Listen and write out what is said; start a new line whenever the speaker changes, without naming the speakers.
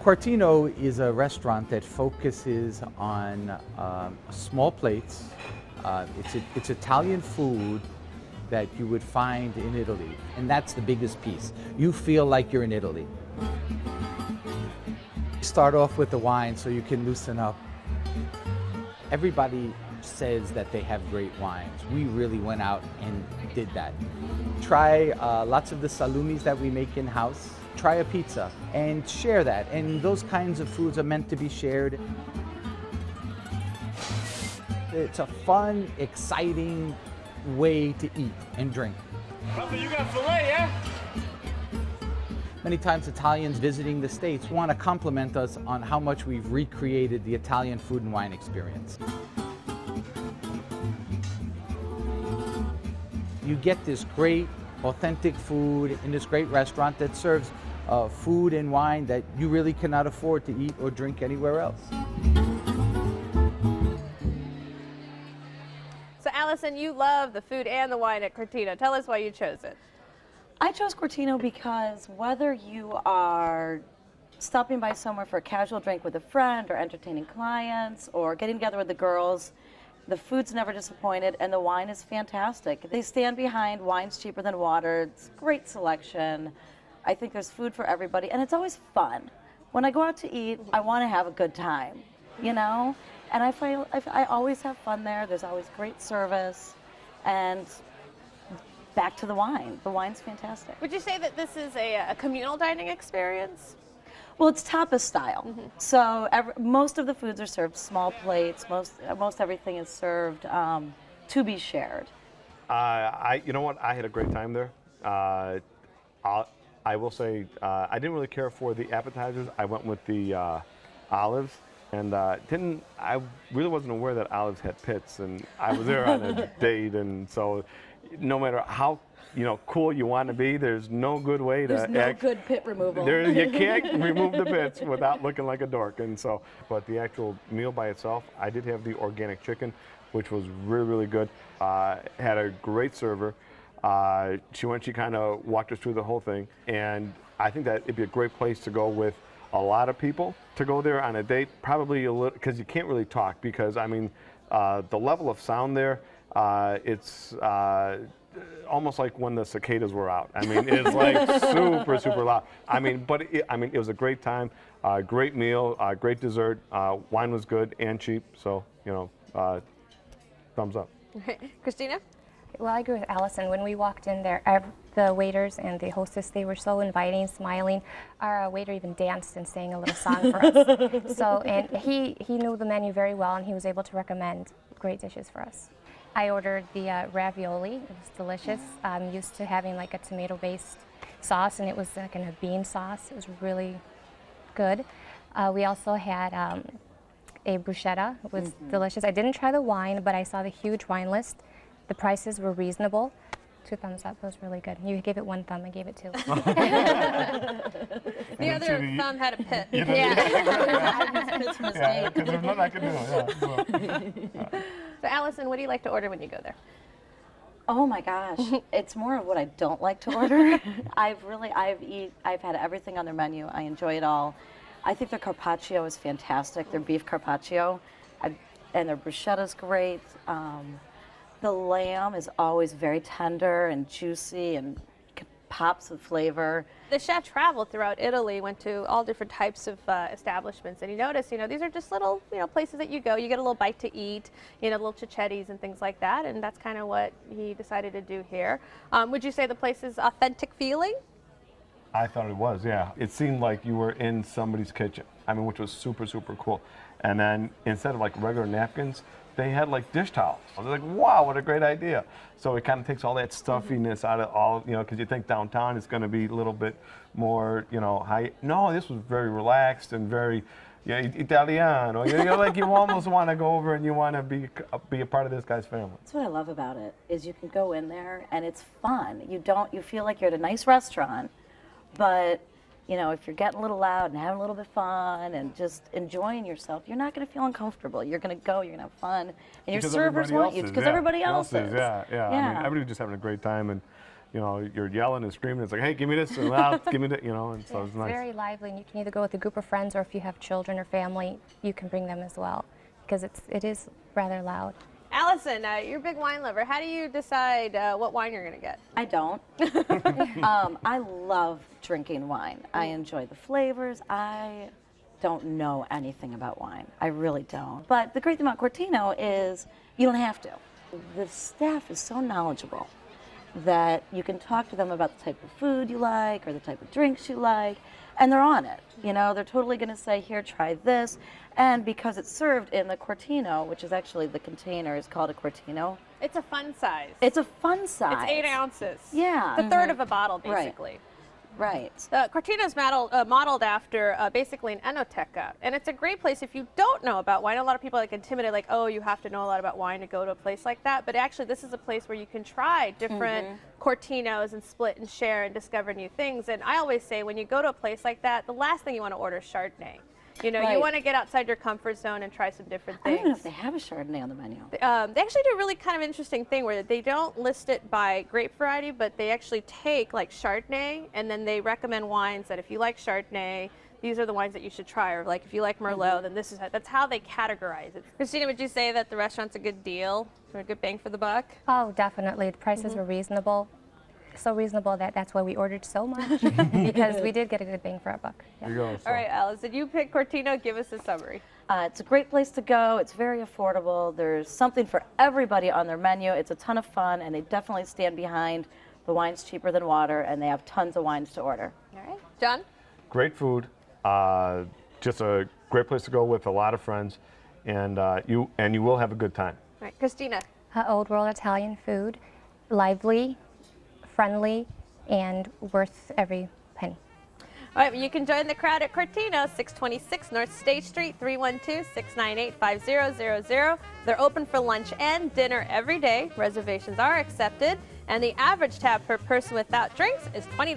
Quartino is a restaurant that focuses on small plates. It's Italian food that you would find in Italy, and that's the biggest piece. You feel like you're in Italy. Start off with the wine so you can loosen up. Everybody says that they have great wines. We really went out and did that. Try lots of the salumis that we make in-house. Try a pizza and share that. And those kinds of foods are meant to be shared. It's a fun, exciting way to eat and drink.
So you got filet, yeah?
Many times Italians visiting the States want to compliment us on how much we've recreated the Italian food and wine experience. You get this great, authentic food in this great restaurant that serves food and wine that you really cannot afford to eat or drink anywhere else.
So Allison, you love the food and the wine at Quartino. Tell us why you chose it.
I chose Quartino because whether you are stopping by somewhere for a casual drink with a friend or entertaining clients or getting together with the girls, the food's never disappointed and the wine is fantastic. They stand behind wine's cheaper than water. It's great selection. I think there's food for everybody and it's always fun. When I go out to eat, I want to have a good time, you know? And I feel I always have fun there. There's always great service and back to the wine. The wine's fantastic.
Would you say that this is a communal dining experience?
Well, it's tapas style. Mm-hmm. So most of the foods are served small plates. Most everything is served to be shared.
You know what? I had a great time there. I will say I didn't really care for the appetizers. I went with the olives. And I really wasn't aware that olives had pits, and I was there on a date, and so no matter how cool you want to be, there's no good way to
There's no good pit removal.
You can't remove the pits without looking like a dork, and so. But the actual meal by itself, I did have the organic chicken, which was really, really good. Had a great server. She kind of walked us through the whole thing, and I think that it'd be a great place to go with a lot of people to go there on a date, probably a little, because you can't really talk, because I mean, the level of sound there, it's almost like when the cicadas were out. I mean, it's like super, super loud. I mean, but it was a great time, great meal, great dessert, wine was good and cheap, so, thumbs up.
Christina?
Well, I agree with Allison. When we walked in there, the waiters and the hostess, they were so inviting, smiling. Our waiter even danced and sang a little song for us. So, and he knew the menu very well, and he was able to recommend great dishes for us. I ordered the ravioli. It was delicious. I'm used to having like a tomato-based sauce, and it was like in a bean sauce. It was really good. We also had a bruschetta. It was delicious. I didn't try the wine, but I saw the huge wine list. The prices were reasonable. 2 thumbs up. It was really good. You gave it 1 thumb. I gave it 2.
The other thumb had a pit.
Yeah, because there's nothing I can do. Yeah.
So, Allison, what do you like to order when you go there?
Oh my gosh, it's more of what I don't like to order. I've had everything on their menu. I enjoy it all. I think their carpaccio is fantastic. Their beef carpaccio, and their bruschetta is great. The lamb is always very tender and juicy and pops with flavor.
The chef traveled throughout Italy, went to all different types of establishments, and you notice, these are just little, places that you go. You get a little bite to eat, little cicettis and things like that, and that's kind of what he decided to do here. Would you say the place is authentic feeling?
I thought it was, yeah. It seemed like you were in somebody's kitchen, which was super, super cool. And then instead of like regular napkins, they had like dish towels. I was like, wow, what a great idea. So it kind of takes all that stuffiness out of all, because you think downtown is going to be a little bit more, high. No, this was very relaxed and very Italiano. Like you almost want to go over and you want to be a part of this guy's family.
That's what I love about it, is you can go in there and it's fun. You feel like you're at a nice restaurant, but you know, if you're getting a little loud and having a little bit of fun and just enjoying yourself, you're not going to feel uncomfortable. You're going to go, you're going to have fun, and your servers want you because everybody else is.
Yeah. I mean, everybody's just having a great time, and you know, you're yelling and screaming. It's like, hey, give me this, and loud, give me that, you know, and so it's nice.
It's very lively, and you can either go with a group of friends, or if you have children or family, you can bring them as well, because it is rather loud.
Allison, you're a big wine lover. How do you decide what wine you're going to get?
I don't. I love drinking wine. I enjoy the flavors. I don't know anything about wine. I really don't. But the great thing about Quartino is you don't have to. The staff is so knowledgeable that you can talk to them about the type of food you like or the type of drinks you like, and they're on it. You know, they're totally going to say, here, try this. And because it's served in the Quartino, which is actually the container is called a Quartino.
It's a fun size.
It's a fun size.
It's 8 ounces.
Yeah.
It's a third of a bottle, basically.
Right.
The Quartino's modeled after basically an enoteca, and it's a great place if you don't know about wine. A lot of people are like intimidated, like, oh, you have to know a lot about wine to go to a place like that. But actually, this is a place where you can try different Quartinos and split and share and discover new things. And I always say, when you go to a place like that, the last thing you want to order is Chardonnay. You know, you want to get outside your comfort zone and try some different things.
I don't even know if they have a Chardonnay on the menu.
They actually do a really kind of interesting thing where they don't list it by grape variety, but they actually take like Chardonnay, and then they recommend wines that if you like Chardonnay, these are the wines that you should try. Or like if you like Merlot, then that's how they categorize it. Christina, would you say that the restaurant's a good deal or a good bang for the buck?
Oh, definitely. The prices were reasonable. So reasonable that's why we ordered so much, because we did get a good bang for our buck. Yeah.
There you go. So.
All right, Allison, you pick Quartino. Give us a summary.
It's a great place to go. It's very affordable. There's something for everybody on their menu. It's a ton of fun, and they definitely stand behind the wine's cheaper than water, and they have tons of wines to order.
All right, John?
Great food. Just a great place to go with a lot of friends, and you will have a good time.
All right, Christina?
Old world Italian food, lively, friendly, and worth every penny.
All right, you can join the crowd at Quartino, 626 North State Street, 312-698-5000. They're open for lunch and dinner every day. Reservations are accepted, and the average tab per person without drinks is $20.